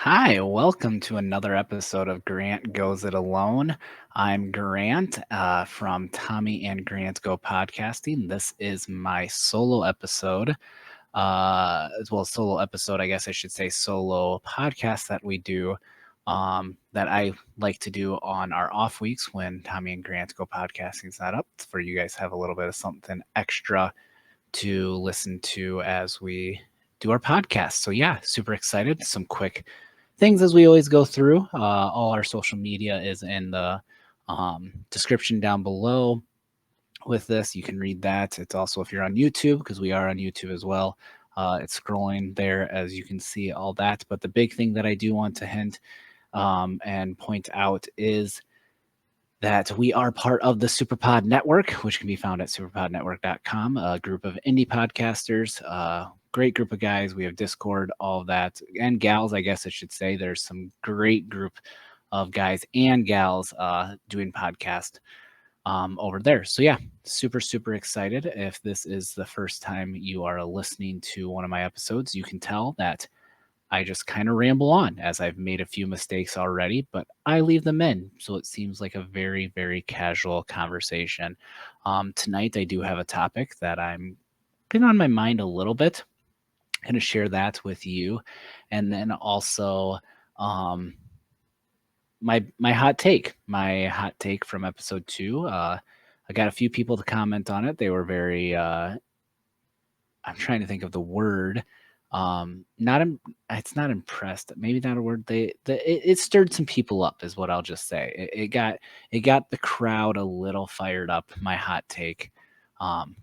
Hi, welcome to another episode of Grant Goes It Alone. I'm Grant from Tommy and Grant Go Podcasting. This is my solo episode, solo episode, I guess I should say, solo podcast that we do, that I like to do on our off weeks when Tommy and Grant Go Podcasting is not up, for you guys to have a little bit of something extra to listen to as we do our podcast. So, yeah, super excited. Some quick things as we always go through. All our social media is in the description down below with this. You can read that. It's also, if you're on YouTube, because we are on YouTube as well, it's scrolling there as you can see all that. But the big thing that I do want to hint and point out is that we are part of the Superpod Network, which can be found at superpodnetwork.com, a group of indie podcasters, great group of guys. We have Discord, all of that, and gals, I guess I should say. There's some great group of guys and gals doing podcast over there. So yeah, super, super excited. If this is the first time you are listening to one of my episodes, you can tell that I just kind of ramble on as I've made a few mistakes already, but I leave them in. So it seems like a very, very casual conversation. Tonight, I do have a topic that I'm been on my mind a little bit. Going to share that with you. And then also, um, my hot take, from episode 2. I got a few people to comment on it. They were very, I'm trying to think of the word. Not it's not impressed. Maybe not a word. It stirred some people up, is what I'll just say. It got the crowd a little fired up. My hot take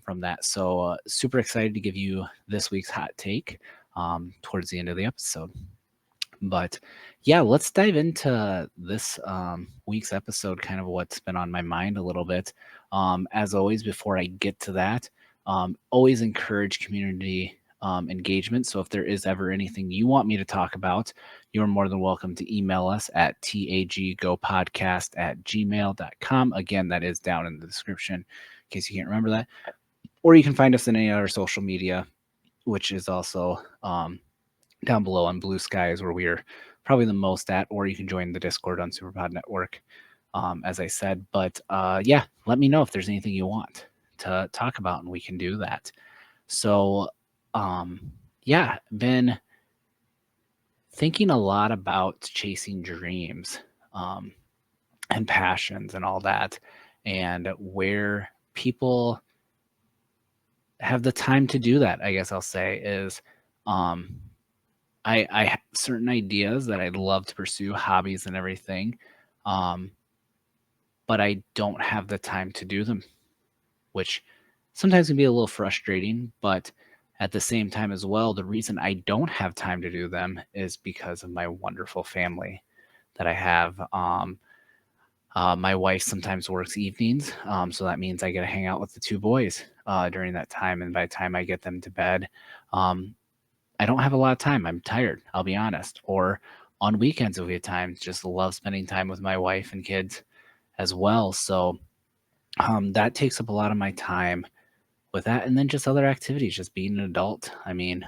from that. So super excited to give you this week's hot take towards the end of the episode. But yeah, let's dive into this week's episode, kind of what's been on my mind a little bit. As always, before I get to that, always encourage community engagement. So if there is ever anything you want me to talk about, you're more than welcome to email us at taggopodcast@gmail.com. Again, that is down in the description in case you can't remember that. Or you can find us in any other social media, which is also down below on Blue Skies, where we are probably the most at, or you can join the Discord on Superpod Network, as I said. But yeah, let me know if there's anything you want to talk about, and we can do that. So, yeah, been thinking a lot about chasing dreams and passions and all that, and where people have the time to do that, I guess I'll say, is um, I have certain ideas that I'd love to pursue, hobbies and everything, um, but I don't have the time to do them, which sometimes can be a little frustrating. But at the same time, as well, the reason I don't have time to do them is because of my wonderful family that I have. My wife sometimes works evenings, so that means I get to hang out with the two boys during that time. And by the time I get them to bed, um, I don't have a lot of time. I'm tired, I'll be honest. Or on weekends, we have times just love spending time with my wife and kids as well. So that takes up a lot of my time with that. And then just other activities, just being an adult. I mean,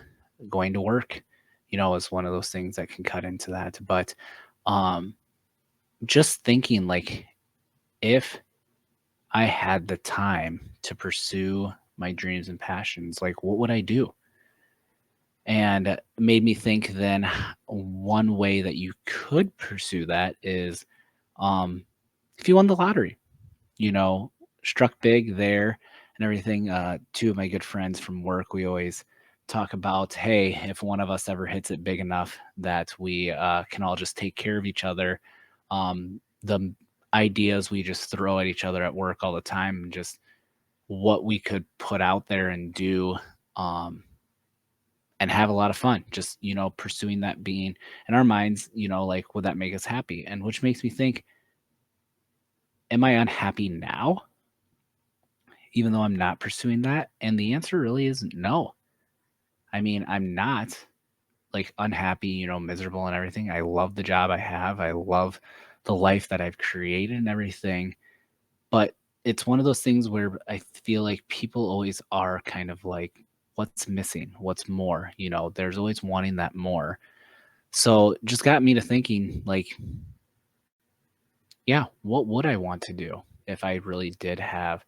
going to work, is one of those things that can cut into that. But um, just thinking, like, if I had the time to pursue my dreams and passions, like, what would I do? And it made me think then one way that you could pursue that is um, if you won the lottery, you know, struck big there and everything. Two of my good friends from work, we always talk about, hey, if one of us ever hits it big enough that we can all just take care of each other, the ideas we just throw at each other at work all the time, and just what we could put out there and do. And have a lot of fun just pursuing that, being in our minds, like, would that make us happy? And which makes me think, am I unhappy now even though I'm not pursuing that? And the answer really is no. I mean, I'm not, like, unhappy, miserable and everything. I love the job I have. I love the life that I've created and everything. But it's one of those things where I feel like people always are kind of like, what's missing, what's more, there's always wanting that more. So just got me to thinking, like, yeah, what would I want to do if I really did have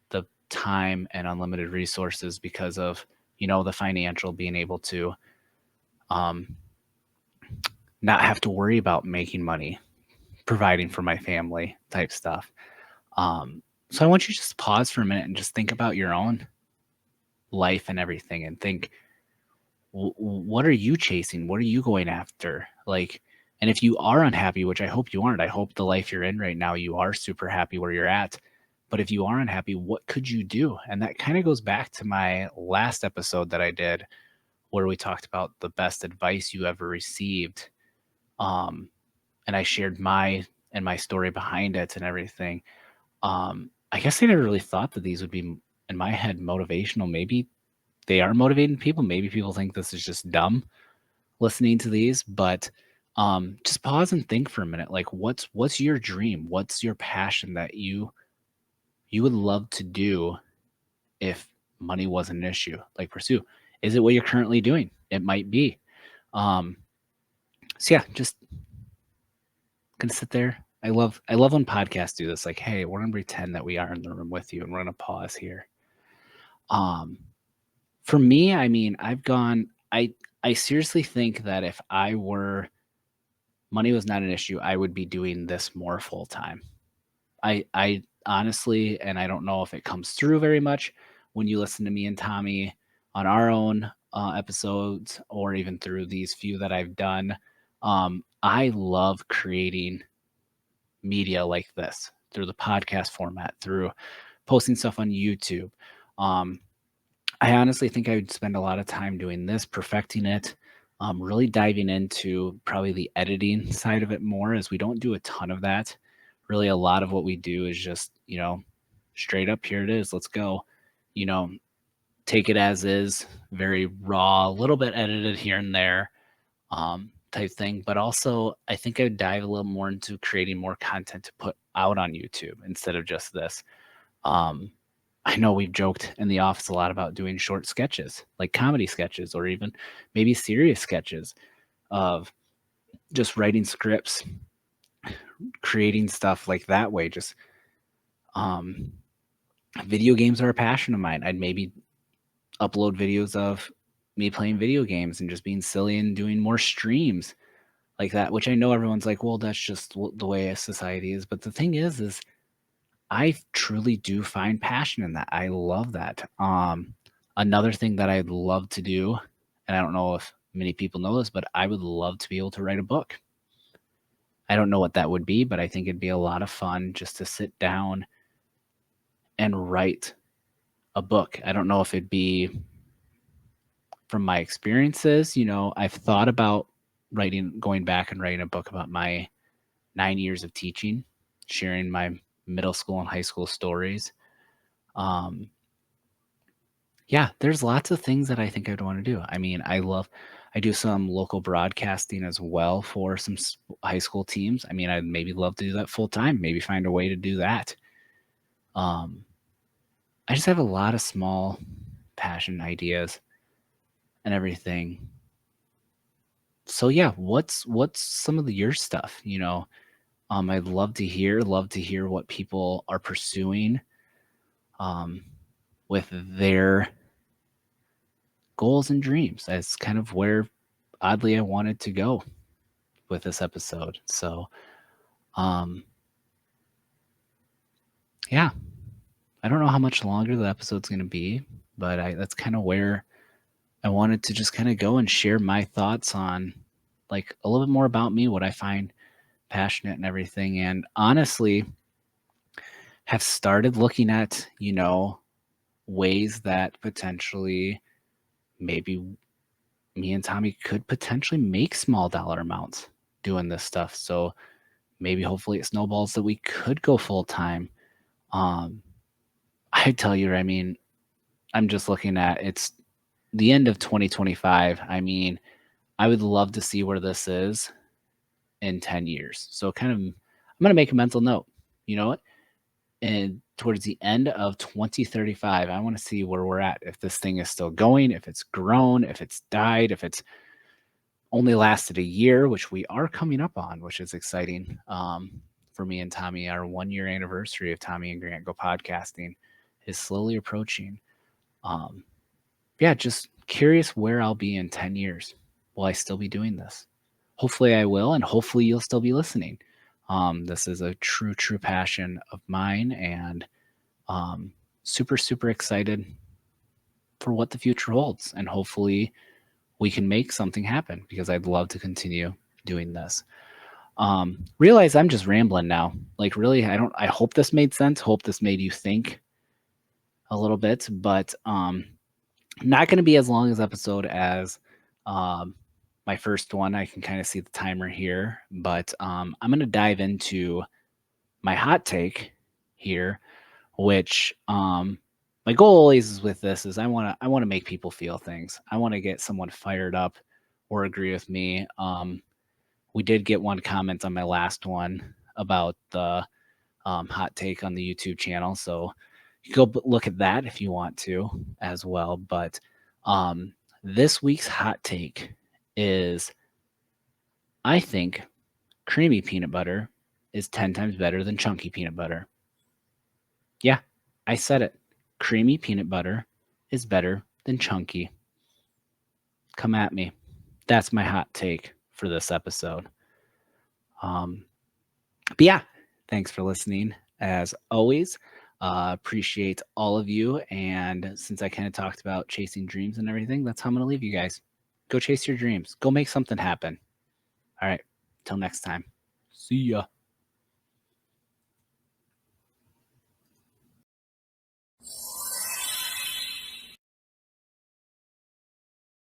the time and unlimited resources because of, the financial being able to um, not have to worry about making money, providing for my family type stuff. So I want you to just pause for a minute and just think about your own life and everything and think, what are you chasing? What are you going after? Like, and if you are unhappy, which I hope you aren't, I hope the life you're in right now, you are super happy where you're at. But if you are unhappy, what could you do? And that kind of goes back to my last episode that I did where we talked about the best advice you ever received. Um, and I shared my story behind it and everything. I guess I never really thought that these would be in my head motivational. Maybe they are motivating people. Maybe people think this is just dumb listening to these, but just pause and think for a minute. Like, what's your dream? What's your passion that you would love to do if money wasn't an issue? Like, pursue. Is it what you're currently doing? It might be. Um, so yeah, just gonna sit there. I love when podcasts do this. Like, hey, we're gonna pretend that we are in the room with you, and we're gonna pause here. Um, for me, I mean, I seriously think that if I were money was not an issue, I would be doing this more full time. I honestly, and I don't know if it comes through very much when you listen to me and Tommy on our own episodes or even through these few that I've done. I love creating media like this through the podcast format, through posting stuff on YouTube. Um, I honestly think I would spend a lot of time doing this, perfecting it, really diving into probably the editing side of it more, as we don't do a ton of that. Really, a lot of what we do is just, straight up, here it is, let's go. You know, take it as is, very raw, a little bit edited here and there, type thing. But also, I think I would dive a little more into creating more content to put out on YouTube instead of just this. Um, I know we've joked in the office a lot about doing short sketches, like comedy sketches, or even maybe serious sketches of just writing scripts, creating stuff like that way. Just um, video games are a passion of mine. I'd maybe upload videos of me playing video games and just being silly and doing more streams like that, which I know everyone's like, well, that's just the way society is. But the thing is I truly do find passion in that. I love that. Another thing that I'd love to do, and I don't know if many people know this, but I would love to be able to write a book. I don't know what that would be, but I think it'd be a lot of fun just to sit down and write a book. I don't know if it'd be from my experiences. I've thought about going back and writing a book about my 9 years of teaching, sharing my middle school and high school stories. Um, Yeah, there's lots of things that I think I'd want to do. I mean, I do some local broadcasting as well for some high school teams. I mean, I'd maybe love to do that full time, maybe find a way to do that. Um, I just have a lot of small passion ideas and everything. So yeah, what's some of your stuff, I'd love to hear what people are pursuing um with their goals and dreams. That's kind of where oddly I wanted to go with this episode. So, um, yeah, I don't know how much longer the episode's going to be, but that's kind of where I wanted to just kind of go and share my thoughts on like a little bit more about me, what I find passionate and everything. And honestly, have started looking at, ways that potentially maybe me and Tommy could potentially make small dollar amounts doing this stuff. So maybe hopefully it snowballs that we could go full time. Um, I tell you, I mean, I'm just looking at it's the end of 2025. I mean, I would love to see where this is in 10 years. So I'm going to make a mental note. You know what? And towards the end of 2035, I want to see where we're at. If this thing is still going, if it's grown, if it's died, if it's only lasted a year, which we are coming up on, which is exciting. For me and Tommy, our 1-year anniversary of Tommy and Grant Go podcasting is slowly approaching. Yeah, just curious where I'll be in 10 years. Will I still be doing this? Hopefully I will, and hopefully you'll still be listening. This is a true passion of mine, and super excited for what the future holds. And hopefully we can make something happen, because I'd love to continue doing this. Realize I'm just rambling now. Like, really, I hope this made sense. Hope this made you think a little bit, but not going to be as long as episode as my first one. I can kind of see the timer here, but I'm going to dive into my hot take here, which my goal always is with this is I want to make people feel things. I want to get someone fired up or agree with me. We did get one comment on my last one about the hot take on the YouTube channel, so you can go look at that if you want to as well. But this week's hot take is, I think creamy peanut butter is 10 times better than chunky peanut butter. Yeah, I said it. Creamy peanut butter is better than chunky. Come at me. That's my hot take for this episode. But yeah, thanks for listening. As always, appreciate all of you. And since I kind of talked about chasing dreams and everything, that's how I'm going to leave you guys. Go chase your dreams. Go make something happen. All right. Till next time. See ya.